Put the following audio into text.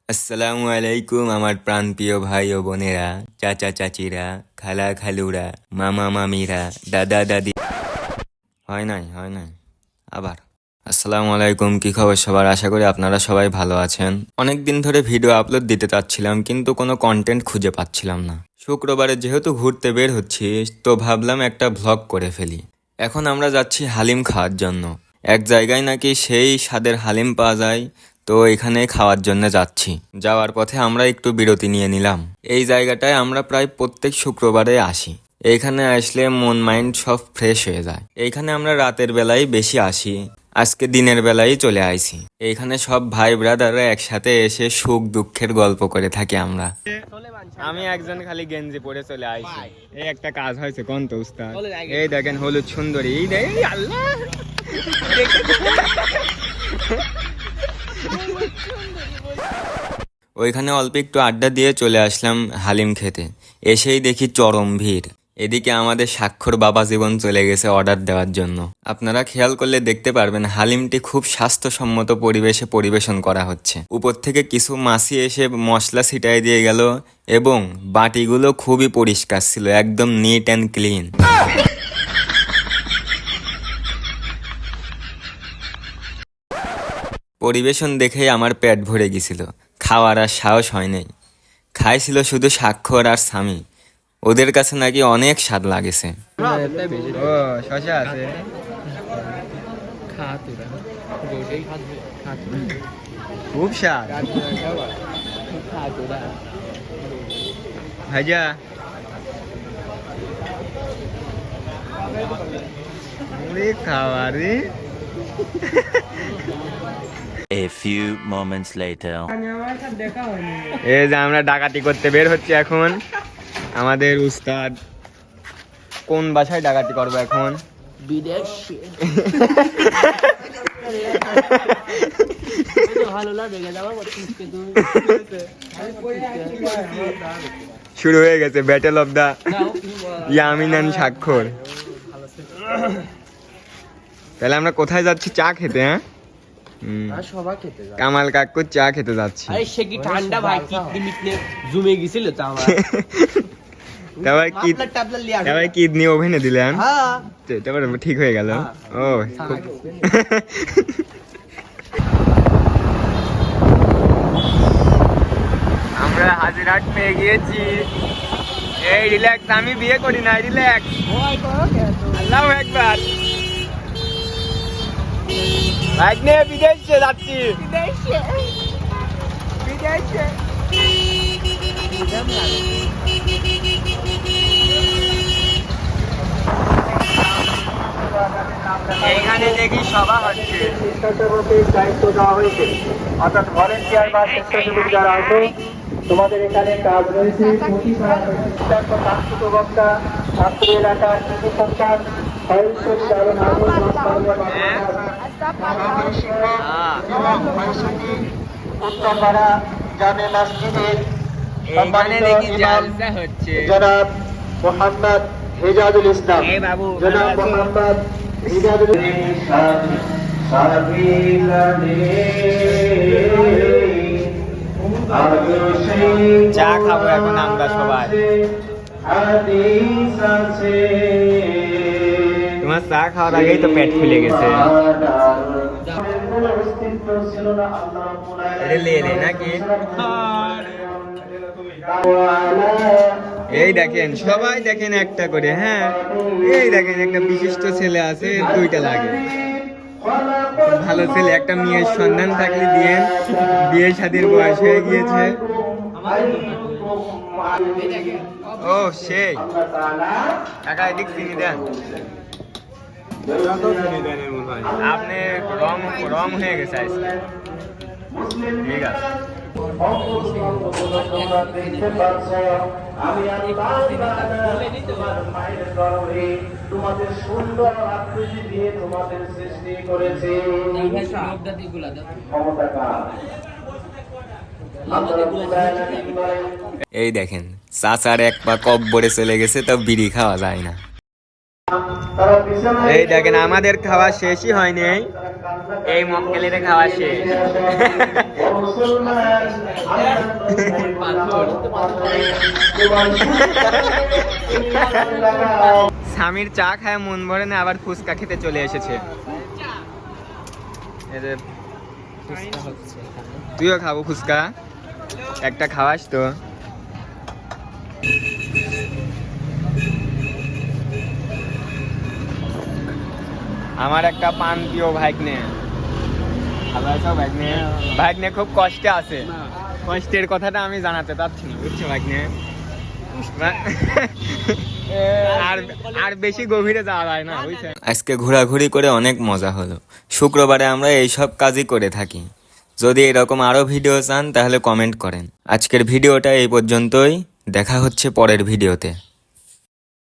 আসসালামু আলাইকুম আমার প্রাণপ্রিয় ভাই ও বোনেরা, চাচা চাচিরা, খালা খালুরা, মামা মামিরা, দাদা দাদি। হয় নাই আবার আসসালামু আলাইকুম। কি খবর সবার? আশা করি আপনারা সবাই ভালো আছেন। অনেক দিন ধরে ভিডিও আপলোড দিতে চাচ্ছিলাম, কিন্তু কোনো কন্টেন্ট খুঁজে পাচ্ছিলাম না। শুক্রবারে যেহেতু ঘুরতে বের হচ্ছি, তো ভাবলাম একটা ভ্লগ করে ফেলি। এখন আমরা যাচ্ছি হালিম খাওয়ার জন্য। এক জায়গায় নাকি সেই স্বাদের হালিম পাওয়া যায়, তো এখানে খাওয়ার জন্য যাচ্ছি। যাওয়ার পথে আমরা একটু বিরতি নিয়ে নিলাম। এই জায়গাটায় আমরা প্রায় প্রত্যেক শুক্রবারে আসি। এইখানে আসলে মন মাইন্ড সব ফ্রেশ হয়ে যায়। এইখানে আমরা রাতের বেলায় বেশি আসি, আজকে দিনের বেলায় চলে আইছি। এইখানে সব ভাই ব্রাদাররা একসাথে এসে সুখ দুঃখের গল্প করে থাকি আমরা। আমি একজন খালি গেঞ্জি পরে চলে আইছি। এই একটা কাজ হয়েছে কোন তো উস্তাদ। এই দেখেন হলুদ সুন্দরী, এই দেখেন আল্লাহ। ওইখানে অল্প একটু আড্ডা দিয়ে চলে আসলাম হালিম খেতে। এসেই দেখি চরম ভিড়। এদিকে আমাদের স্বাক্ষর বাবা জীবন চলে গেছে অর্ডার দেওয়ার জন্য। আপনারা খেয়াল করলে দেখতে পারবেন হালিমটি খুব স্বাস্থ্যসম্মত পরিবেশে পরিবেশন করা হচ্ছে। উপর থেকে কিছু মাছি এসে মশলা ছিটাই দিয়ে গেল, এবং বাটিগুলো খুবই পরিষ্কার ছিল, একদম নিট অ্যান্ড ক্লিন। পরিবেশন দেখেই আমার পেট ভরে গেছিল, খাওয়ার আর সাহস হয় নাই। খাইছিল শুধু স্বাক্ষর আর স্বামী। ওদের কাছে নাকি অনেক স্বাদ লাগেছে। ও শশা আছে, খুব স্বাদ। ভাইজা খাওয়া রে। A few moments later. এই যে আমরা ডাকাতি করতে বের হচ্ছে এখন। আমাদের উস্তাদ কোন বাসায় ডাকাতি করবো এখন? বিদেশে শুরু হয়ে গেছে ব্যাটেল অফ দা ইয়ামিন এন্ড স্বাক্ষর। তাহলে আমরা কোথায় যাচ্ছি? চা খেতে। হ্যাঁ, কামাল কাকু চা খেতে যাচ্ছি। আরে সে কি ঠান্ডা ভাই, কিডনি মিটনে জমে গেছিল চা আমার। তারপরে কিডনি ওভেনে দিলেন, তারপরে ঠিক হয়ে গেল। ও আমরা হাজিরহাট পেয়ে গিয়েছি। এই রিল্যাক্স, আমি বিয়ে করি না, রিল্যাক্স। আল্লাহু আকবার। বাইক নিয়ে বিদেশে যাচ্ছি। বিদেশে এইখানে দেখি সভা হচ্ছে। দায়িত্ব দেওয়া হয়েছে, অর্থাৎ ভলেন্টিয়ার বা স্বেচ্ছাসেবক যারা আছে, তোমাদের এখানে কাজ রয়েছে বক্তা, ছাত্র এলাকা, শিশু সন্তান, উত্তরপাড়া জামে মসজিদের জনাব মোহাম্মদ হেজাদুল ইসলাম, জনাব মোহাম্মদ হেজাদুল চা খাবো এখন আমরা সবাই। তোমার চা খাওয়ার আগেই তো পেট ফুলে গেছে। নাকি এই দেখেন, সবাই দেখেন একটা করে। হ্যাঁ, এই দেখেন একটা বিশিষ্ট ছেলে আছে, দুইটা লাগে। ভালো ছেলে, একটা মেয়ের সন্ধান থাকলে দিয়ে, বিয়ে শাদীর বয়স হয়ে গিয়েছে। ও সেই টাকা এদিক চিনি দেন। আপনি রং হয়ে গেছে আজকে। ঠিক আছে, তোমাদের সুন্দর আকৃতি দিয়ে তোমাদের সৃষ্টি করেছে। এই দেখেন চাচার এক পা কব্বরে চলে গেছে, তো বিড়ি খাওয়া যায় না। এই দেখেন আমাদের খাওয়া শেষই হয়নি, এই মক্কেলের খাওয়া শেষ। স্বামীর চা খায় মন ভরে না, আবার ফুচকা খেতে চলে এসেছে। তুইও খাবো ফুচকা, একটা খাওয়াস তো। আমার একটা পান প্রিয় ভাগ্নে, ভালো আছো ভাগ্নে? ভাগ্নে খুব কষ্টে আছে, কষ্টের কথাটা আমি জানাতে চাচ্ছি না, বুঝছো ভাগ্নে? আর বেশি গভীরে যাওয়া যায় না, বুঝছো? আজকে ঘোরাঘুরি করে অনেক মজা হলো। শুক্রবারে আমরা এইসব কাজই করে থাকি। যদি এরকম আরো ভিডিও চান তাহলে কমেন্ট করেন। আজকের ভিডিওটা এই পর্যন্তই, দেখা হচ্ছে পরের ভিডিওতে।